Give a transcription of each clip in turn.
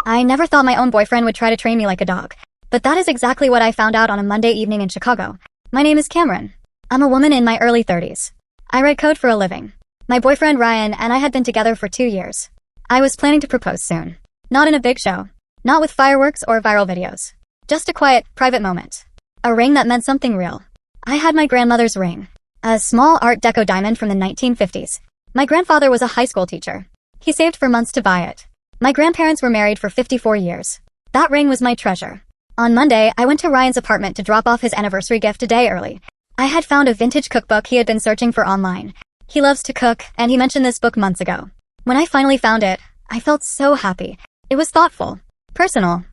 I never thought my own boyfriend would try to train me like a dog. But that is exactly what I found out on a Monday evening in Chicago. My name is Cameron. I'm a woman in my early 30s. I write code for a living. My boyfriend Ryan and I had been together for 2 years. I was planning to propose soon. Not in a big show. Not with fireworks or viral videos. Just a quiet, private moment. A ring that meant something real. I had my grandmother's ring. A small Art Deco diamond from the 1950s. My grandfather was a high school teacher. He saved for months to buy it. My grandparents were married for 54 years. That ring was my treasure. On Monday, I went to Ryan's apartment to drop off his anniversary gift a day early. I had found a vintage cookbook he had been searching for online. He loves to cook, and he mentioned this book months ago. When I finally found it, I felt so happy. It was thoughtful. Personal.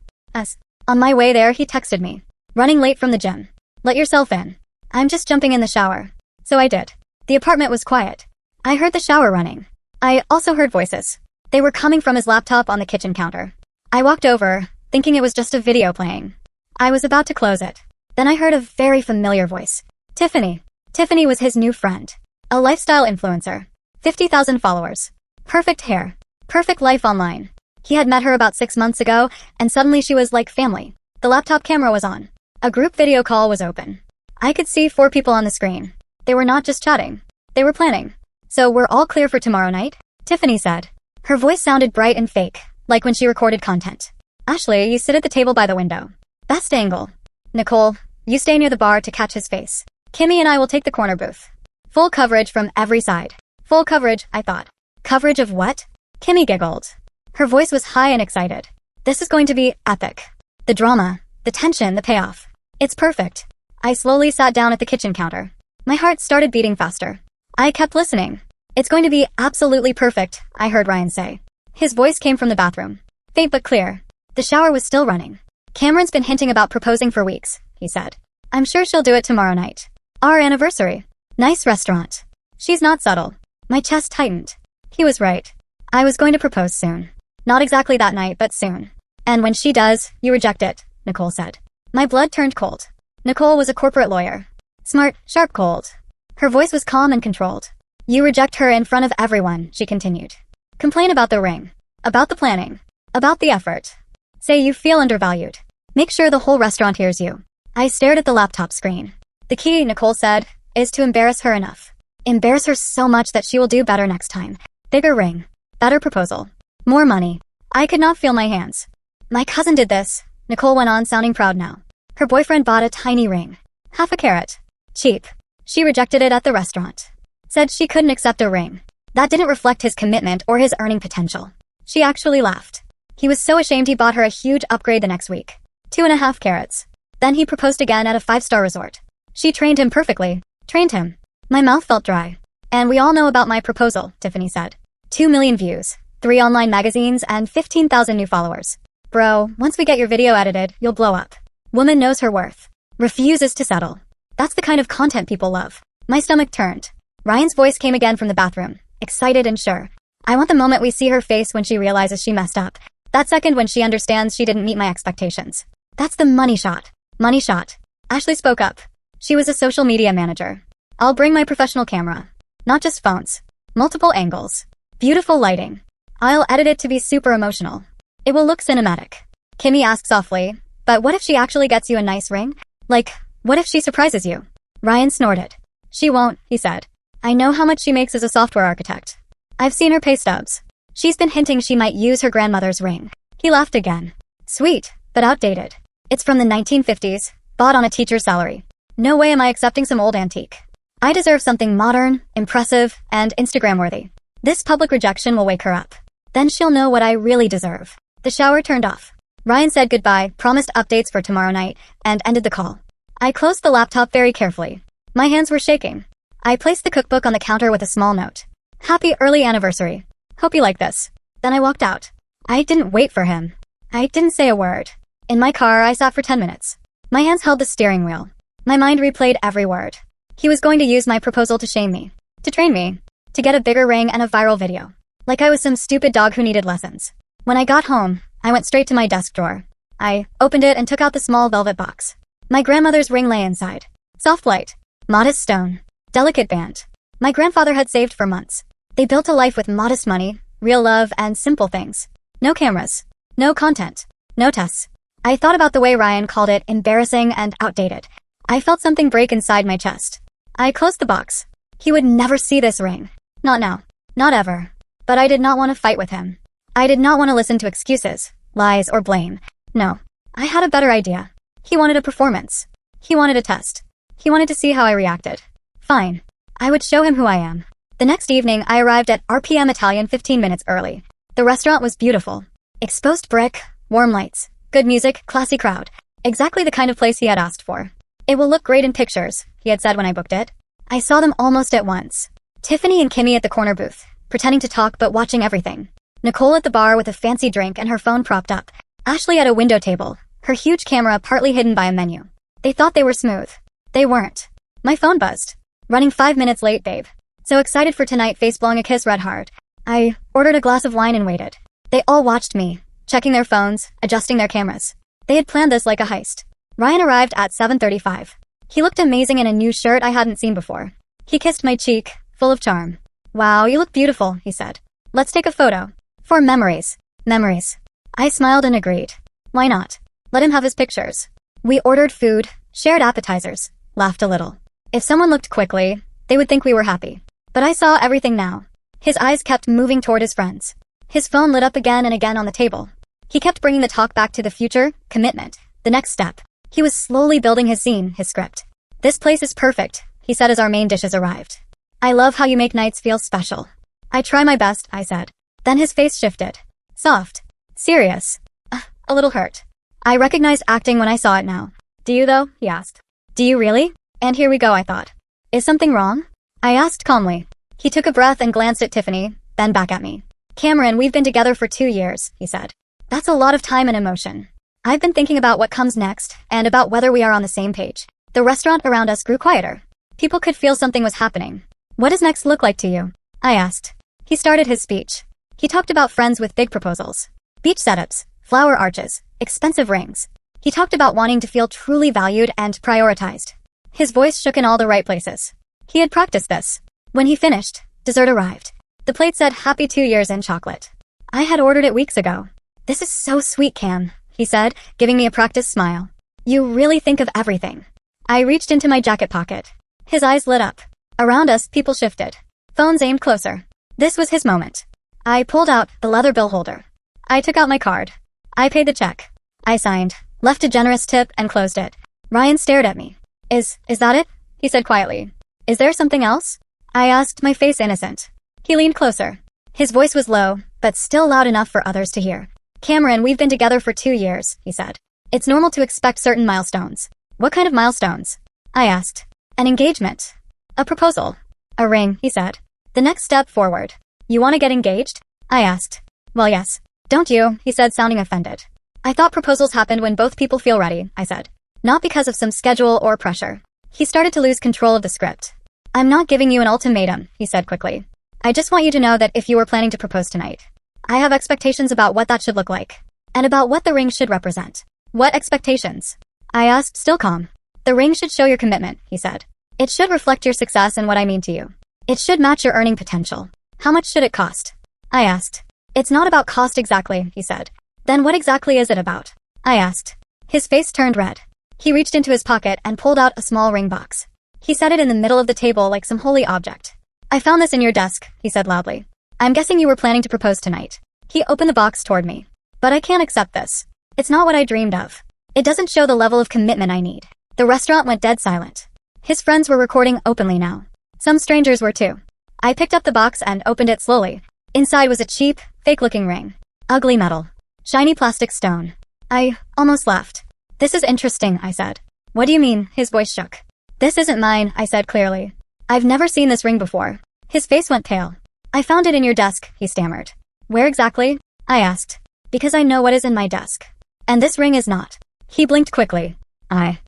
On my way there, he texted me. Running late from the gym. Let yourself in. I'm just jumping in the shower. So I did. The apartment was quiet. I heard the shower running. I also heard voices. They were coming from his laptop on the kitchen counter. I walked over, thinking it was just a video playing. I was about to close it. Then I heard a very familiar voice. Tiffany. Tiffany was his new friend. A lifestyle influencer. 50,000 followers. Perfect hair. Perfect life online. He had met her about 6 months ago, and suddenly she was like family. The laptop camera was on. A group video call was open. I could see 4 people on the screen. They were not just chatting. They were planning. So we're all clear for tomorrow night? Tiffany said. Her voice sounded bright and fake, like when she recorded content. Ashley, you sit at the table by the window. Best angle. Nicole, you stay near the bar to catch his face. Kimmy and I will take the corner booth. Full coverage from every side. Full coverage, I thought. Coverage of what? Kimmy giggled. Her voice was high and excited. This is going to be epic. The drama, the tension, the payoff. It's perfect. I slowly sat down at the kitchen counter. My heart started beating faster. I kept listening. It's going to be absolutely perfect, I heard Ryan say. His voice came from the bathroom. Faint but clear. The shower was still running. Cameron's been hinting about proposing for weeks, he said. I'm sure she'll do it tomorrow night. Our anniversary. Nice restaurant. She's not subtle. My chest tightened. He was right. I was going to propose soon. Not exactly that night, but soon. And when she does, you reject it, Nicole said. My blood turned cold. Nicole was a corporate lawyer. Smart, sharp, cold. Her voice was calm and controlled. You reject her in front of everyone, she continued. Complain about the ring. About the planning. About the effort. Say you feel undervalued. Make sure the whole restaurant hears you. I stared at the laptop screen. The key, Nicole said, is to embarrass her enough. Embarrass her so much that she will do better next time. Bigger ring. Better proposal. More money. I could not feel my hands. My cousin did this, Nicole went on, sounding proud now. Her boyfriend bought a tiny ring. Half a carat. Cheap. She rejected it at the restaurant. Said she couldn't accept a ring. That didn't reflect his commitment or his earning potential. She actually laughed. He was so ashamed he bought her a huge upgrade the next week. 2.5 carats. Then he proposed again at a 5-star resort. She trained him perfectly. Trained him. My mouth felt dry. And we all know about my proposal, Tiffany said. 2 million views, 3 online magazines, and 15,000 new followers. Bro, once we get your video edited, you'll blow up. Woman knows her worth. Refuses to settle. That's the kind of content people love. My stomach turned. Ryan's voice came again from the bathroom, excited and sure. I want the moment we see her face when she realizes she messed up. That second when she understands she didn't meet my expectations. That's the money shot. Money shot. Ashley spoke up. She was a social media manager. I'll bring my professional camera. Not just phones. Multiple angles. Beautiful lighting. I'll edit it to be super emotional. It will look cinematic. Kimmy asked softly, but what if she actually gets you a nice ring? Like, what if she surprises you? Ryan snorted. She won't, he said. I know how much she makes as a software architect. I've seen her pay stubs. She's been hinting she might use her grandmother's ring. He laughed again. Sweet, but outdated. It's from the 1950s, bought on a teacher's salary. No way am I accepting some old antique. I deserve something modern, impressive, and Instagram-worthy. This public rejection will wake her up. Then she'll know what I really deserve. The shower turned off. Ryan said goodbye, promised updates for tomorrow night, and ended the call. I closed the laptop very carefully. My hands were shaking. I placed the cookbook on the counter with a small note. Happy early anniversary. Hope you like this. Then I walked out. I didn't wait for him. I didn't say a word. In my car, I sat for 10 minutes. My hands held the steering wheel. My mind replayed every word. He was going to use my proposal to shame me. To train me. To get a bigger ring and a viral video. Like I was some stupid dog who needed lessons. When I got home, I went straight to my desk drawer. I opened it and took out the small velvet box. My grandmother's ring lay inside. Soft light. Modest stone. Delicate band. My grandfather had saved for months. They built a life with modest money, real love, and simple things. No cameras. No content. No tests. I thought about the way Ryan called it embarrassing and outdated. I felt something break inside my chest. I closed the box. He would never see this ring. Not now. Not ever. But I did not want to fight with him. I did not want to listen to excuses, lies, or blame. No. I had a better idea. He wanted a performance. He wanted a test. He wanted to see how I reacted. Fine. I would show him who I am. The next evening, I arrived at RPM Italian 15 minutes early. The restaurant was beautiful. Exposed brick, warm lights, good music, classy crowd. Exactly the kind of place he had asked for. It will look great in pictures, he had said when I booked it. I saw them almost at once. Tiffany and Kimmy at the corner booth, pretending to talk but watching everything. Nicole at the bar with a fancy drink and her phone propped up. Ashley at a window table, her huge camera partly hidden by a menu. They thought they were smooth. They weren't. My phone buzzed. Running 5 minutes late, babe. So excited for tonight, face blowing a kiss red hard. I ordered a glass of wine and waited. They all watched me, checking their phones, adjusting their cameras. They had planned this like a heist. Ryan arrived at 7:35. He looked amazing in a new shirt I hadn't seen before. He kissed my cheek, full of charm. Wow, you look beautiful, he said. Let's take a photo. For memories. Memories. I smiled and agreed. Why not? Let him have his pictures. We ordered food, shared appetizers, laughed a little. If someone looked quickly, they would think we were happy. But I saw everything now. His eyes kept moving toward his friends. His phone lit up again and again on the table. He kept bringing the talk back to the future, commitment, the next step. He was slowly building his scene, his script. This place is perfect, he said as our main dishes arrived. I love how you make nights feel special. I try my best, I said. Then his face shifted. Soft. Serious. A little hurt. I recognized acting when I saw it now. Do you though? He asked. Do you really? And here we go, I thought. Is something wrong? I asked calmly. He took a breath and glanced at Tiffany, then back at me. Cameron, we've been together for 2 years, he said. That's a lot of time and emotion. I've been thinking about what comes next, and about whether we are on the same page. The restaurant around us grew quieter. People could feel something was happening. What does next look like to you? I asked. He started his speech. He talked about friends with big proposals. Beach setups, flower arches, expensive rings. He talked about wanting to feel truly valued and prioritized. His voice shook in all the right places. He had practiced this. When he finished, dessert arrived. The plate said happy 2 years in chocolate. I had ordered it weeks ago. This is so sweet, Cam, he said, giving me a practiced smile. You really think of everything. I reached into my jacket pocket. His eyes lit up. Around us, people shifted. Phones aimed closer. This was his moment. I pulled out the leather bill holder. I took out my card. I paid the check. I signed, left a generous tip, and closed it. Ryan stared at me. Is that it? He said quietly. Is there something else? I asked, my face innocent. He leaned closer. His voice was low, but still loud enough for others to hear. Cameron, we've been together for 2 years, he said. It's normal to expect certain milestones. What kind of milestones? I asked. An engagement. A proposal. A ring, he said. The next step forward. You want to get engaged? I asked. Well, yes. Don't you? He said, sounding offended. I thought proposals happened when both people feel ready, I said. Not because of some schedule or pressure. He started to lose control of the script. I'm not giving you an ultimatum, he said quickly. I just want you to know that if you were planning to propose tonight, I have expectations about what that should look like. And about what the ring should represent. What expectations? I asked, still calm. The ring should show your commitment, he said. It should reflect your success and what I mean to you. It should match your earning potential. How much should it cost? I asked. It's not about cost exactly, he said. Then what exactly is it about? I asked. His face turned red. He reached into his pocket and pulled out a small ring box. He set it in the middle of the table like some holy object. I found this in your desk, he said loudly. I'm guessing you were planning to propose tonight. He opened the box toward me. But I can't accept this. It's not what I dreamed of. It doesn't show the level of commitment I need. The restaurant went dead silent. His friends were recording openly now. Some strangers were too. I picked up the box and opened it slowly. Inside was a cheap, fake-looking ring. Ugly metal. Shiny plastic stone. I almost laughed. This is interesting, I said. What do you mean? His voice shook. This isn't mine, I said clearly. I've never seen this ring before. His face went pale. I found it in your desk, he stammered. Where exactly? I asked. Because I know what is in my desk. And this ring is not. He blinked quickly. I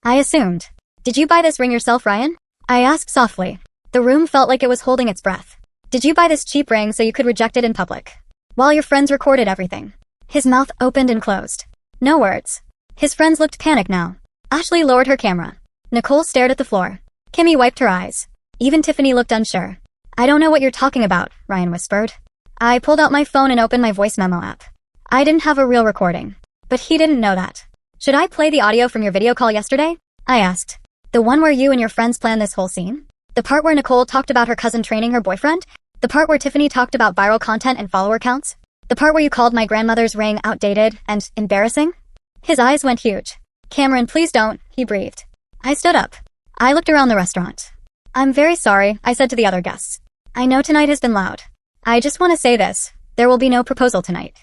assumed. Did you buy this ring yourself, Ryan? I asked softly. The room felt like it was holding its breath. Did you buy this cheap ring so you could reject it in public? While your friends recorded everything. His mouth opened and closed. No words. His friends looked panicked now. Ashley lowered her camera. Nicole stared at the floor. Kimmy wiped her eyes. Even Tiffany looked unsure. I don't know what you're talking about, Ryan whispered. I pulled out my phone and opened my voice memo app. I didn't have a real recording. But he didn't know that. Should I play the audio from your video call yesterday? I asked. The one where you and your friends planned this whole scene? The part where Nicole talked about her cousin training her boyfriend? The part where Tiffany talked about viral content and follower counts? The part where you called my grandmother's ring outdated and embarrassing? His eyes went huge. Cameron, please don't, he breathed. I stood up. I looked around the restaurant. I'm very sorry, I said to the other guests. I know tonight has been loud. I just want to say this. There will be no proposal tonight.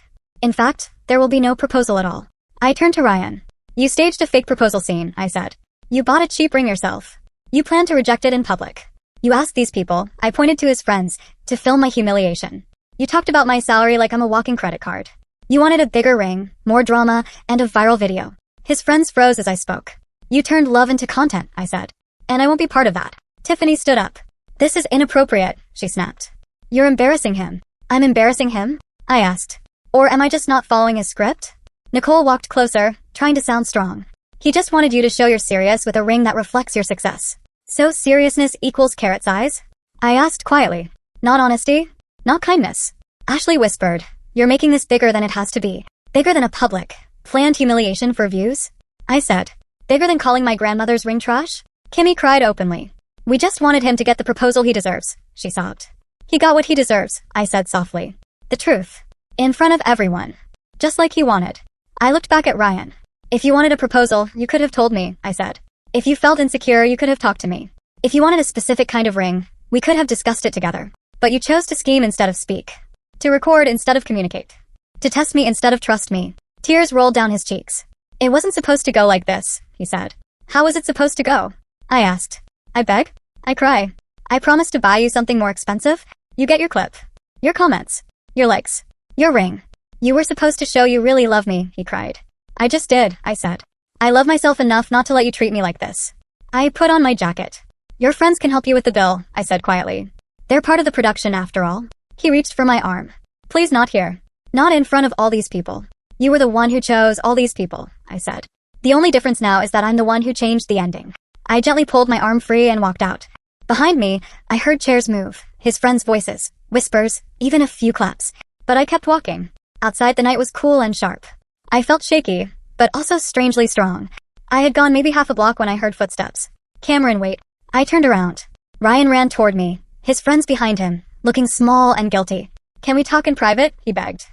In fact, there will be no proposal at all. I turned to Ryan. You staged a fake proposal scene, I said. You bought a cheap ring yourself. You planned to reject it in public. You asked these people, I pointed to his friends, to film my humiliation. You talked about my salary like I'm a walking credit card. You wanted a bigger ring, more drama, and a viral video. His friends froze as I spoke. You turned love into content, I said. And I won't be part of that. Tiffany stood up. This is inappropriate, she snapped. You're embarrassing him. I'm embarrassing him? I asked. Or am I just not following his script? Nicole walked closer, trying to sound strong. He just wanted you to show you're serious with a ring that reflects your success. So seriousness equals carrot size? I asked quietly. Not honesty? Not kindness. Ashley whispered. You're making this bigger than it has to be. Bigger than a public, planned humiliation for views? I said. Bigger than calling my grandmother's ring trash? Kimmy cried openly. We just wanted him to get the proposal he deserves, she sobbed. He got what he deserves, I said softly. The truth. In front of everyone. Just like he wanted. I looked back at Ryan. If you wanted a proposal, you could have told me, I said. If you felt insecure, you could have talked to me. If you wanted a specific kind of ring, we could have discussed it together. But you chose to scheme instead of speak. To record instead of communicate. To test me instead of trust me. Tears rolled down his cheeks. It wasn't supposed to go like this, he said. How was it supposed to go? I asked. I beg? I cry. I promise to buy you something more expensive. You get your clip. Your comments. Your likes. Your ring. You were supposed to show you really love me, he cried. I just did, I said. I love myself enough not to let you treat me like this. I put on my jacket. Your friends can help you with the bill, I said quietly. They're part of the production after all. He reached for my arm. Please not here. Not in front of all these people. You were the one who chose all these people, I said. The only difference now is that I'm the one who changed the ending. I gently pulled my arm free and walked out. Behind me, I heard chairs move, his friends' voices, whispers, even a few claps. But I kept walking. Outside the night was cool and sharp. I felt shaky, but also strangely strong. I had gone maybe half a block when I heard footsteps. Cameron, wait. I turned around. Ryan ran toward me, his friends behind him, looking small and guilty. Can we talk in private? He begged.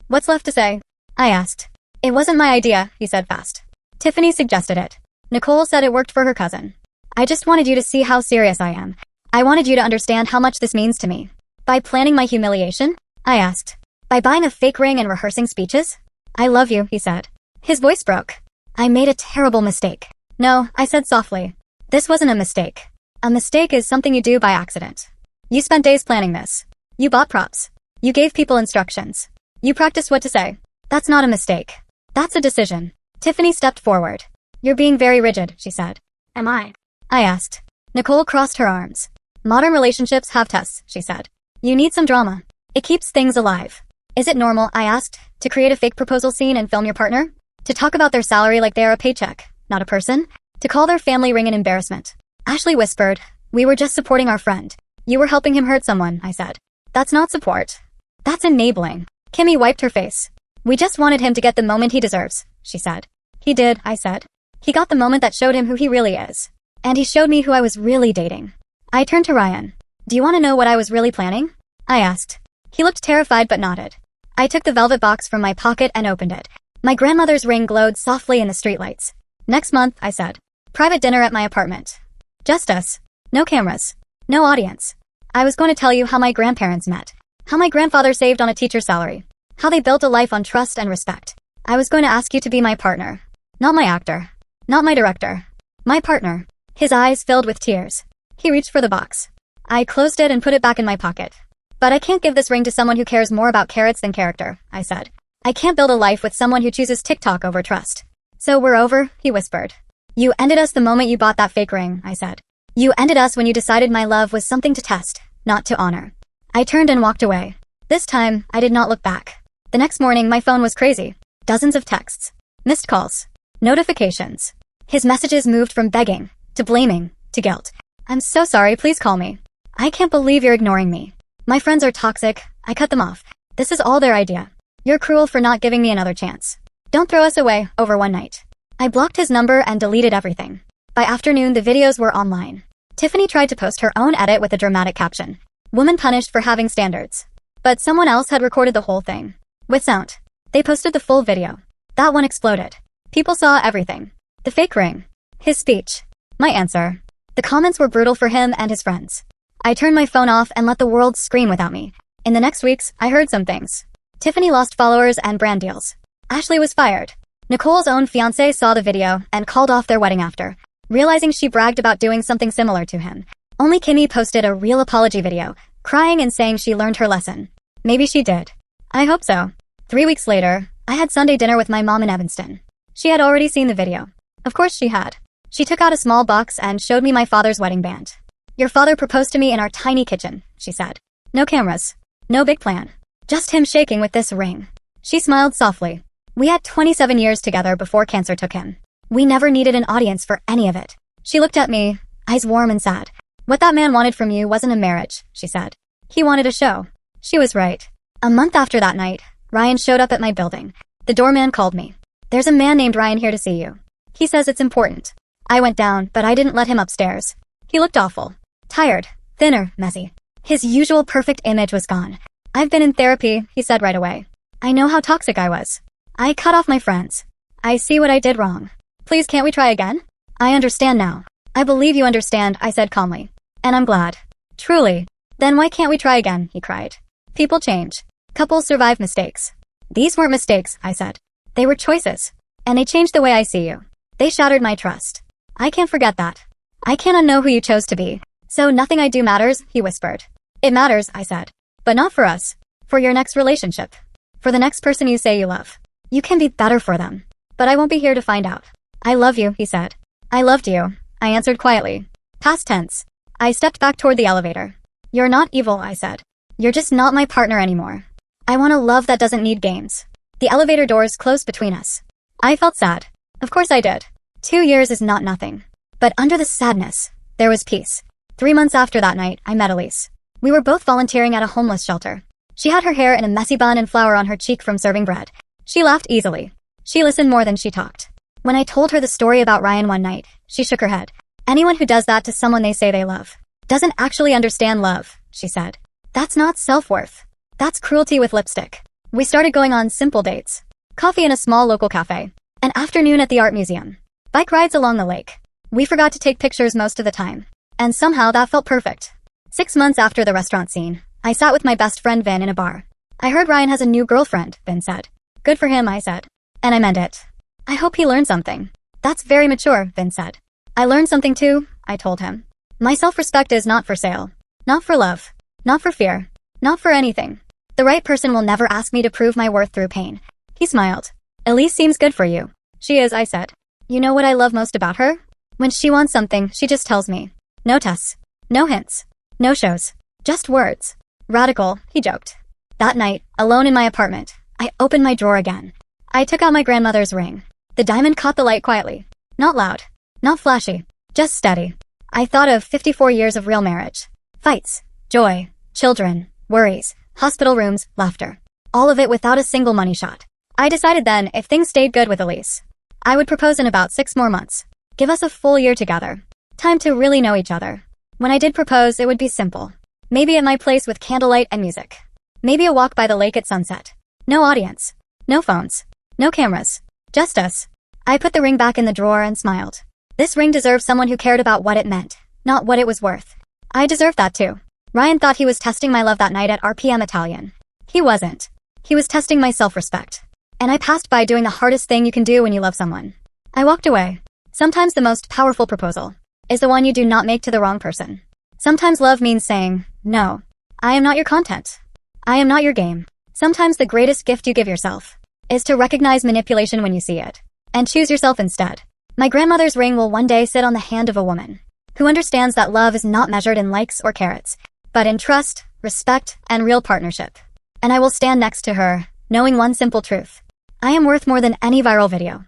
What's left to say? I asked. It wasn't my idea, he said fast. Tiffany suggested it. Nicole said it worked for her cousin. I just wanted you to see how serious I am. I wanted you to understand how much this means to me. By planning my humiliation? I asked. By buying a fake ring and rehearsing speeches? I love you, he said. His voice broke. I made a terrible mistake. No, I said softly. This wasn't a mistake. A mistake is something you do by accident. You spent days planning this. You bought props. You gave people instructions. You practiced what to say. That's not a mistake. That's a decision. Tiffany stepped forward. You're being very rigid, she said. Am I? I asked. Nicole crossed her arms. Modern relationships have tests, she said. You need some drama. It keeps things alive. Is it normal, I asked, to create a fake proposal scene and film your partner? To talk about their salary like they are a paycheck, not a person? To call their family ring an embarrassment? Ashley whispered. We were just supporting our friend. You were helping him hurt someone, I said. That's not support. That's enabling. Kimmy wiped her face. We just wanted him to get the moment he deserves, she said. He did, I said. He got the moment that showed him who he really is. And he showed me who I was really dating. I turned to Ryan. Do you want to know what I was really planning? I asked. He looked terrified but nodded. I took the velvet box from my pocket and opened it. My grandmother's ring glowed softly in the streetlights. Next month, I said. Private dinner at my apartment. Just us. No cameras. No audience. I was going to tell you how my grandparents met. How my grandfather saved on a teacher's salary. How they built a life on trust and respect. I was going to ask you to be my partner. Not my actor. Not my director. My partner. His eyes filled with tears. He reached for the box. I closed it and put it back in my pocket. But I can't give this ring to someone who cares more about carrots than character, I said. I can't build a life with someone who chooses TikTok over trust. So we're over, he whispered. You ended us the moment you bought that fake ring, I said. You ended us when you decided my love was something to test, not to honor. I turned and walked away. This time, I did not look back. The next morning, my phone was crazy. Dozens of texts. Missed calls. Notifications. His messages moved from begging, to blaming, to guilt. I'm so sorry, please call me. I can't believe you're ignoring me. My friends are toxic. I cut them off. This is all their idea. You're cruel for not giving me another chance. Don't throw us away over one night. I blocked his number and deleted everything. By afternoon, the videos were online. Tiffany tried to post her own edit with a dramatic caption. Woman punished for having standards. But someone else had recorded the whole thing. With sound. They posted the full video. That one exploded. People saw everything. The fake ring. His speech. My answer. The comments were brutal for him and his friends. I turned my phone off and let the world scream without me. In the next weeks, I heard some things. Tiffany lost followers and brand deals. Ashley was fired. Nicole's own fiancé saw the video and called off their wedding after, realizing she bragged about doing something similar to him. Only Kimmy posted a real apology video, crying and saying she learned her lesson. Maybe she did. I hope so. 3 weeks later, I had Sunday dinner with my mom in Evanston. She had already seen the video. Of course she had. She took out a small box and showed me my father's wedding band. Your father proposed to me in our tiny kitchen, she said. No cameras. No big plan. Just him shaking with this ring. She smiled softly. We had 27 years together before cancer took him. We never needed an audience for any of it. She looked at me, eyes warm and sad. What that man wanted from you wasn't a marriage, she said. He wanted a show. She was right. A month after that night, Ryan showed up at my building. The doorman called me. There's a man named Ryan here to see you. He says it's important. I went down, but I didn't let him upstairs. He looked awful. Tired, thinner, messy. His usual perfect image was gone. I've been in therapy, he said right away. I know how toxic I was. I cut off my friends. I see what I did wrong. Please, can't we try again? I understand now. I believe you understand, I said calmly. And I'm glad. Truly. Then why can't we try again, he cried. People change. Couples survive mistakes. These weren't mistakes, I said. They were choices. And they changed the way I see you. They shattered my trust. I can't forget that. I can't unknow who you chose to be. So nothing I do matters, he whispered. It matters, I said. But not for us. For your next relationship. For the next person you say you love. You can be better for them. But I won't be here to find out. I love you, he said. I loved you, I answered quietly. Past tense. I stepped back toward the elevator. You're not evil, I said. You're just not my partner anymore. I want a love that doesn't need games. The elevator doors closed between us. I felt sad. Of course I did. 2 years is not nothing. But under the sadness, there was peace. 3 months after that night, I met Elise. We were both volunteering at a homeless shelter. She had her hair in a messy bun and flour on her cheek from serving bread. She laughed easily. She listened more than she talked. When I told her the story about Ryan one night, she shook her head. Anyone who does that to someone they say they love doesn't actually understand love, she said. That's not self-worth. That's cruelty with lipstick. We started going on simple dates. Coffee in a small local cafe. An afternoon at the art museum. Bike rides along the lake. We forgot to take pictures most of the time. And somehow that felt perfect. 6 months after the restaurant scene, I sat with my best friend Vin in a bar. I heard Ryan has a new girlfriend, Vin said. Good for him, I said. And I meant it. I hope he learned something. That's very mature, Vin said. I learned something too, I told him. My self-respect is not for sale. Not for love. Not for fear. Not for anything. The right person will never ask me to prove my worth through pain. He smiled. Elise seems good for you. She is, I said. You know what I love most about her? When she wants something, she just tells me. No tests. No hints. No shows. Just words. Radical, he joked. That night, alone in my apartment, I opened my drawer again. I took out my grandmother's ring. The diamond caught the light quietly. Not loud. Not flashy. Just steady. I thought of 54 years of real marriage. Fights. Joy. Children. Worries. Hospital rooms. Laughter. All of it without a single money shot. I decided then, if things stayed good with Elise, I would propose in about 6 more months. Give us a full year together. Time to really know each other. When I did propose, it would be simple. Maybe at my place with candlelight and music. Maybe a walk by the lake at sunset. No audience. No phones. No cameras. Just us. I put the ring back in the drawer and smiled. This ring deserved someone who cared about what it meant, not what it was worth. I deserved that too. Ryan thought he was testing my love that night at RPM Italian. He wasn't. He was testing my self-respect. And I passed by doing the hardest thing you can do when you love someone. I walked away. Sometimes the most powerful proposal is the one you do not make to the wrong person. Sometimes love means saying, no, I am not your content. I am not your game. Sometimes the greatest gift you give yourself is to recognize manipulation when you see it and choose yourself instead. My grandmother's ring will one day sit on the hand of a woman who understands that love is not measured in likes or carrots, but in trust, respect, and real partnership. And I will stand next to her, knowing one simple truth. I am worth more than any viral video.